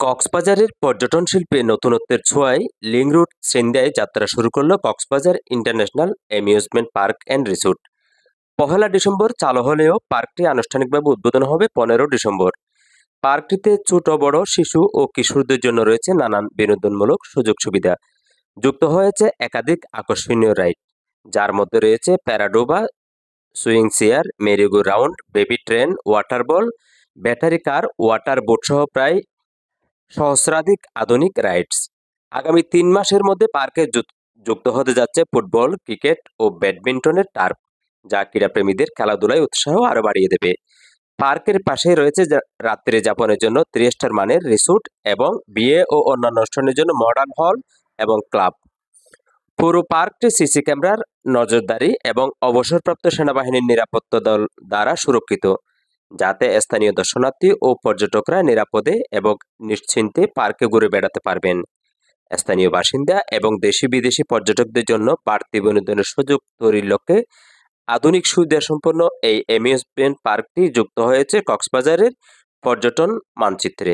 কক্সবাজারের পর্যটন শিল্পে নতুনত্বের ছোঁয়ায় লিং রুট সিন্দিয়ায় যাত্রা শুরু করল Cox's Bazar international amusement park and resort. 1 December চালু হলেও পার্কটি আনুষ্ঠানিকভাবে উদ্বোধন হবে 15 ডিসেম্বর। পার্কটিতে ছোট বড় শিশু ও কিশোরদের জন্য রয়েছে নানান বিনোদনমূলক সুযোগ সুবিধা। যুক্ত হয়েছে একাধিক আকর্ষণীয় রাইড, যার মধ্যে রয়েছে প্যারাডোবা, swing chair, merry go round, baby train, water ball, battery car, water boat সহ প্রায় সহস্রাধিক আধুনিক রাইডস। আগামী 3 মাসের মধ্যে পার্কে যুক্ত হতে যাচ্ছে ফুটবল, ক্রিকেট ও ব্যাডমিন্টনের টার্ফ, যা ক্রীড়াপ্রেমীদের খেলাধুলায় উৎসাহ আরও বাড়িয়ে দেবে। পার্কের পাশেই রয়েছে রাত্রি যাপনের জন্য 3 স্টার মানের রিসোর্ট এবং বিয়ে ও অন্যান্য অনুষ্ঠানের জন্য মডার্ন হল এবং ক্লাব। পুরো পার্কটি সিসি ক্যামেরার নজরদারি এবং অবসরপ্রাপ্ত সেনাবাহিনীর নিরাপত্তা দল দ্বারা সুরক্ষিত, যাতে স্থানীয় দর্শনার্থী ও পর্যটকরা নিরাপদে এবং নিশ্চিন্তে পার্কে ঘুরে বেড়াতে পারবেন। স্থানীয় বাসিন্দা এবং দেশি বিদেশি পর্যটকদের জন্য বাড়তি বিনোদনের সুযোগ তৈরির লক্ষ্যে আধুনিক সুবিধাসম্পন্ন এই অ্যামিউজমেন্ট পার্কটি যুক্ত হয়েছে কক্সবাজারের পর্যটন মানচিত্রে।